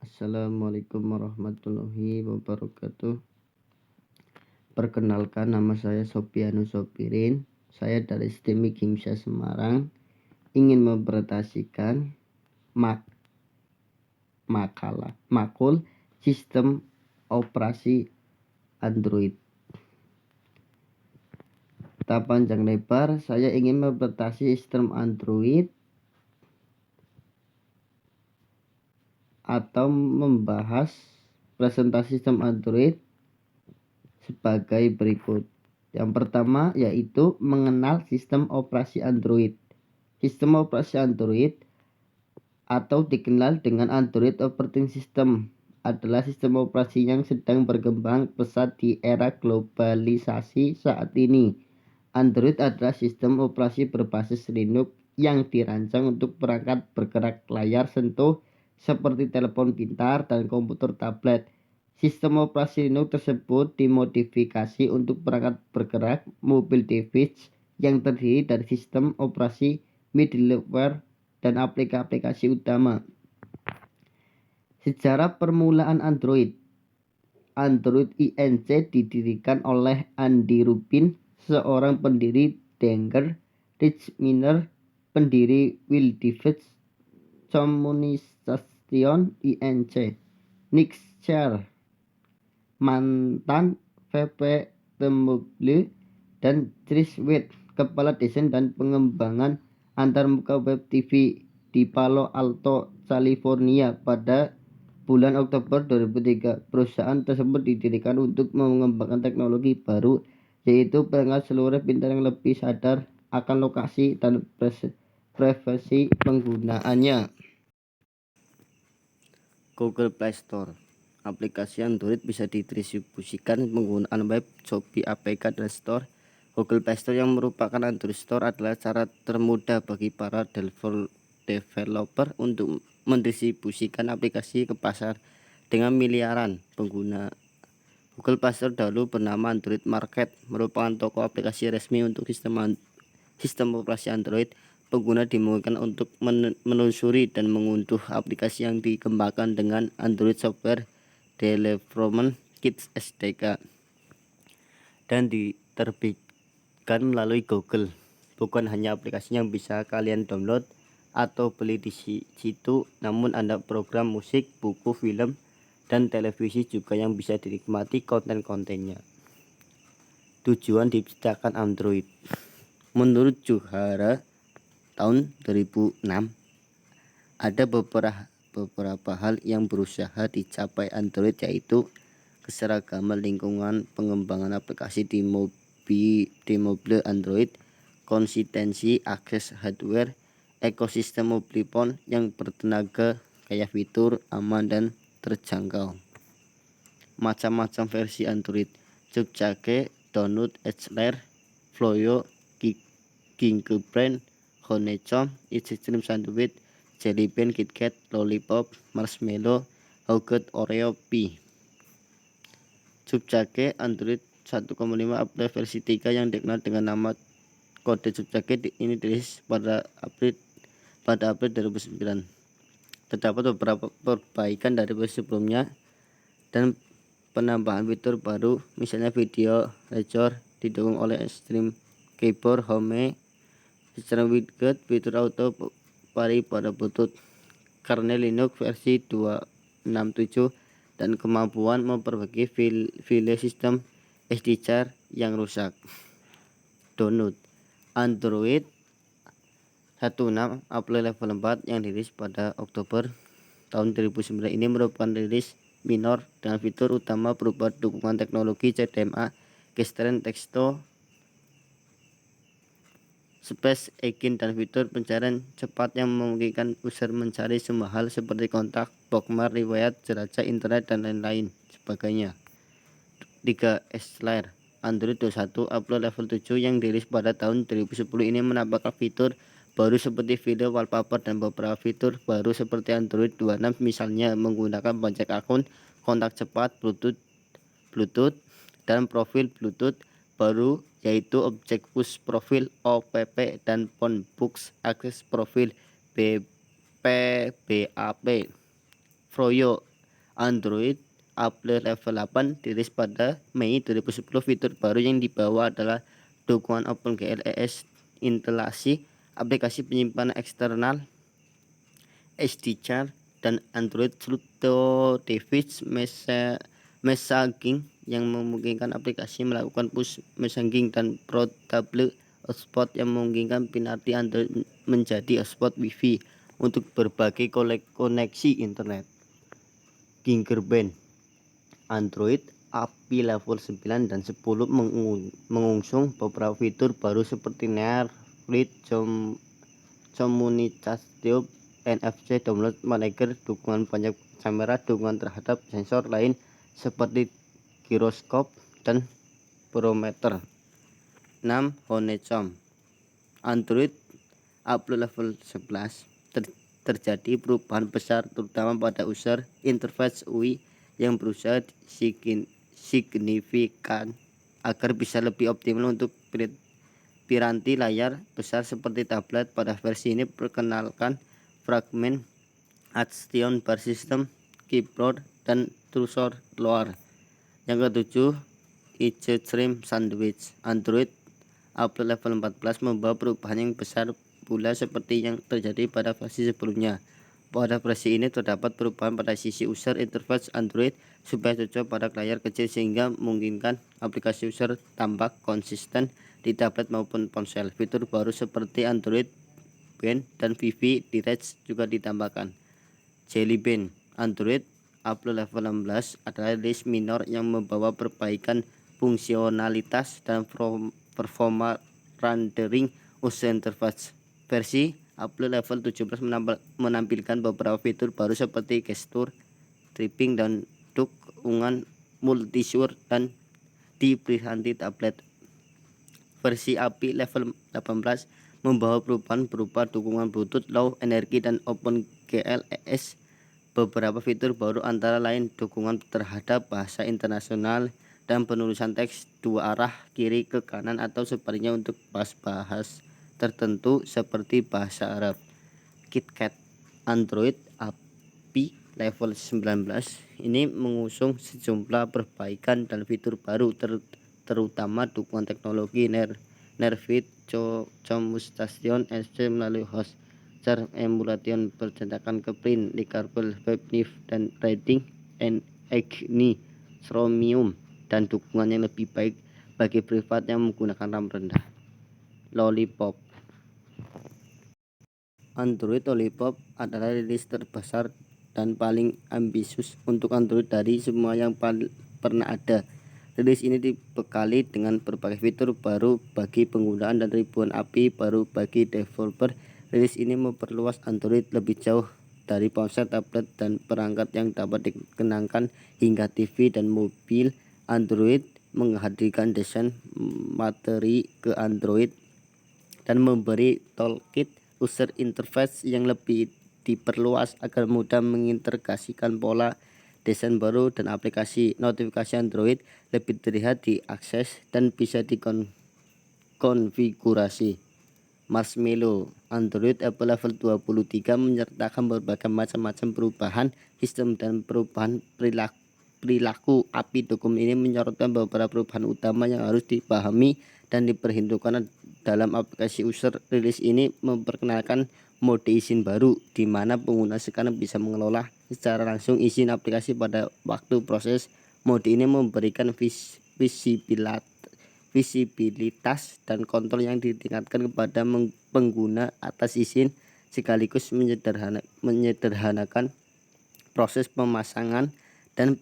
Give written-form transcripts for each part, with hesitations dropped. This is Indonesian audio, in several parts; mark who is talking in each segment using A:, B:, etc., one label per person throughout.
A: Assalamualaikum warahmatullahi wabarakatuh. Perkenalkan, nama saya Sopianus Sopirin. Saya dari STEMI Gimsa Semarang. Ingin mempresentasikan makul sistem operasi Android. Tak panjang lebar, saya ingin mempresentasi sistem Android atau membahas presentasi sistem Android sebagai berikut. Yang pertama yaitu mengenal sistem operasi Android. Sistem operasi Android atau dikenal dengan Android Operating System adalah sistem operasi yang sedang berkembang pesat di era globalisasi saat ini. Android adalah sistem operasi berbasis Linux yang dirancang untuk perangkat bergerak layar sentuh seperti telepon pintar dan komputer tablet. Sistem operasi Linux tersebut dimodifikasi untuk perangkat bergerak mobile device yang terdiri dari sistem operasi, middleware, dan aplikasi utama. Sejarah permulaan Android. Android Inc. didirikan oleh Andy Rubin, seorang pendiri Danger, Rich Miner, pendiri Will Device Communication Inc., Nick Scher, mantan VP T-Mobile, dan Chris Wade, kepala desain dan pengembangan antarmuka web TV di Palo Alto, California pada bulan Oktober 2003. Perusahaan tersebut didirikan untuk mengembangkan teknologi baru, yaitu perangkat seluler pintar yang lebih sadar akan lokasi dan privasi penggunaannya. Google Play Store. Aplikasi Android bisa didistribusikan penggunaan web, Shopee APK, dan Store. Google Play Store yang merupakan Android Store adalah cara termudah bagi para developer untuk mendistribusikan aplikasi ke pasar dengan miliaran pengguna. Google Play Store dahulu bernama Android Market, merupakan toko aplikasi resmi untuk sistem operasi Android. Pengguna dimungkinkan untuk menelusuri dan mengunduh aplikasi yang dikembangkan dengan Android Software Development Kit (SDK) dan diterbitkan melalui Google. Bukan hanya aplikasi yang bisa kalian download atau beli di situ, namun ada program musik, buku, film, dan televisi juga yang bisa dinikmati konten-kontennya. Tujuan diciptakan Android. Menurut Juhara tahun 2006, ada beberapa hal yang berusaha dicapai Android, yaitu keseragaman lingkungan pengembangan aplikasi di mobile Android, konsistensi akses hardware, ekosistem mobile phone yang bertenaga, kaya fitur, aman, dan terjangkau. Macam-macam versi Android: Cupcake, Donut, Eclair, Floyo, Gingerbread, Honeycomb, Ice Cream Sandwich, Jelly Bean, KitKat, Lollipop, Marshmallow, Nougat, Oreo, Pie. Cupcake Android 1,5 update versi 3 yang dikenal dengan nama kode Cupcake ini dirilis pada April 2009. Terdapat beberapa perbaikan dari versi sebelumnya dan penambahan fitur baru, misalnya video lecture didukung oleh Extreme Keyboard, Home, secara widget, fitur auto pari pada Bluetooth, kernel Linux versi 2.6.7, dan kemampuan memperbaiki file sistem SD-car yang rusak. Donut Android 1.6 upload level 4 yang dirilis pada Oktober tahun 2009. Ini merupakan rilis minor dengan fitur utama berupa dukungan teknologi CDMA, Keystone Texto, Space Engine, dan fitur pencarian cepat yang memungkinkan user mencari semua hal seperti kontak, bookmark, riwayat, jelajah internet, dan lain-lain sebagainya. 3. Eclair Android 21 upload level 7 yang dirilis pada tahun 2010. Ini menampilkan fitur baru seperti video wallpaper dan beberapa fitur baru seperti Android 26, misalnya menggunakan banyak akun, kontak cepat, Bluetooth, dan profil Bluetooth baru, yaitu Object Push Profile (OPP) dan Phone Book Access Profile (BPBAP). Froyo Android update level 8 dirilis pada Mei 2010. Fitur baru yang dibawa adalah dukungan OpenGL instalasi aplikasi penyimpanan eksternal, SD card, dan Android Auto Device Messaging yang memungkinkan aplikasi melakukan push messaging dan portable hotspot yang memungkinkan pinarti Android menjadi hotspot WiFi untuk berbagai koneksi internet. Fingerprint Android API level 9 dan 10 mengusung beberapa fitur baru seperti Near Fleet Communication NFC Download Manager, dukungan banyak kamera, dukungan terhadap sensor lain seperti giroskop dan barometer. 6. Honeycomb Android upload level 11 terjadi perubahan besar terutama pada user interface UI yang berusaha signifikan agar bisa lebih optimal untuk piranti layar besar seperti tablet. Pada versi ini perkenalkan fragment Action Bar System, keyboard, dan cursor lower. Yang ketujuh, Extreme Sandwich Android upload level 14 membawa perubahan yang besar pula seperti yang terjadi pada versi sebelumnya. Pada versi ini terdapat perubahan pada sisi user interface Android supaya cocok pada layar kecil sehingga memungkinkan aplikasi user tampak konsisten di tablet maupun ponsel. Fitur baru seperti Android Band dan Wi-Fi Direct juga ditambahkan. Jelly Bean Android upload level 16 adalah rilis minor yang membawa perbaikan fungsionalitas dan performa rendering user interface. Versi upload level 17 menampilkan beberapa fitur baru seperti gestur, tripping, dan dukungan multisure dan di piranti tablet. Versi API level 18 membawa perubahan berupa dukungan Bluetooth Low Energy dan OpenGL. Beberapa fitur baru antara lain dukungan terhadap bahasa internasional dan penulisan teks dua arah kiri ke kanan atau sebaliknya untuk bahasa tertentu seperti bahasa Arab. KitKat Android API level 19 ini mengusung sejumlah perbaikan dan fitur baru terutama dukungan teknologi Nearfit Communication SC melalui host car emulation percetakan ke print, Lickable, WebNIF, dan Reading and Agni Chromium, dan dukungan yang lebih baik bagi privat yang menggunakan RAM rendah. Lollipop Android Lollipop adalah rilis terbesar dan paling ambisius untuk Android dari semua yang pernah ada. Rilis ini dibekali dengan berbagai fitur baru bagi penggunaan dan ribuan API baru bagi developer. Rilis ini memperluas Android lebih jauh dari ponsel, tablet, dan perangkat yang dapat dikenangkan hingga TV dan mobil. Android menghadirkan desain materi ke Android dan memberi toolkit user interface yang lebih diperluas agar mudah mengintegrasikan pola desain baru dan aplikasi. Notifikasi Android lebih terlihat, diakses, dan bisa dikonfigurasi. Marshmallow Android Apple level 23 menyertakan berbagai macam perubahan sistem dan perubahan perilaku API. Dokumen ini menyorotkan beberapa perubahan utama yang harus dipahami dan diperhitungkan dalam aplikasi user. Rilis ini memperkenalkan mode izin baru di mana pengguna sekarang bisa mengelola secara langsung izin aplikasi pada waktu proses. Mode ini memberikan visibilitas dan kontrol yang ditingkatkan kepada pengguna atas izin, sekaligus menyederhanakan proses pemasangan dan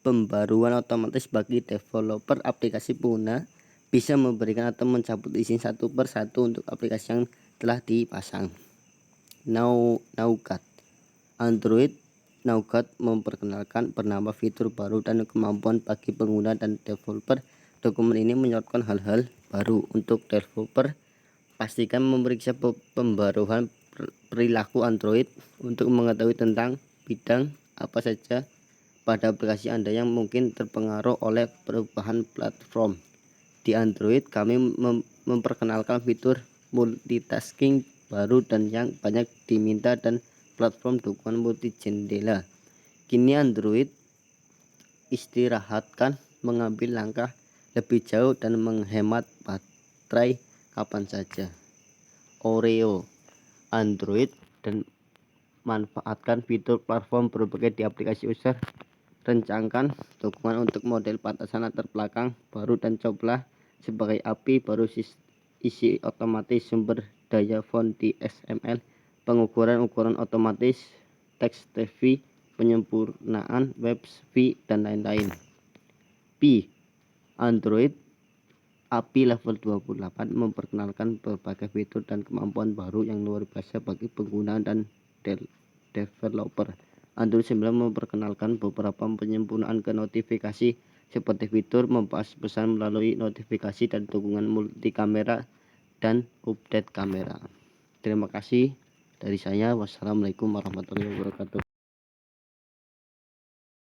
A: pembaruan otomatis bagi developer aplikasi. Pengguna bisa memberikan atau mencabut izin satu per satu untuk aplikasi yang telah dipasang. Nougat Android Nougat memperkenalkan bernama fitur baru dan kemampuan bagi pengguna dan developer. Dokumen ini menyorotkan hal-hal baru untuk developer. Pastikan memeriksa pembaruan perilaku Android untuk mengetahui tentang bidang apa saja pada aplikasi Anda yang mungkin terpengaruh oleh perubahan platform. Di Android, kami memperkenalkan fitur multitasking baru dan yang banyak diminta dan platform dukungan multi jendela. Kini Android istirahatkan mengambil langkah lebih jauh dan menghemat baterai kapan saja. Oreo Android dan manfaatkan fitur platform berbagai di aplikasi user. Rencangkan dukungan untuk model batasan latar belakang baru dan cobalah sebagai API baru isi otomatis sumber daya font di XML, ukuran otomatis, teks TV, penyempurnaan web V dan lain-lain. P. Android API level 28 memperkenalkan berbagai fitur dan kemampuan baru yang luar biasa bagi pengguna dan developer. Android 9 memperkenalkan beberapa penyempurnaan ke notifikasi seperti fitur membalas pesan melalui notifikasi dan dukungan multi kamera dan update kamera. Terima kasih dari saya. Wassalamualaikum warahmatullahi wabarakatuh.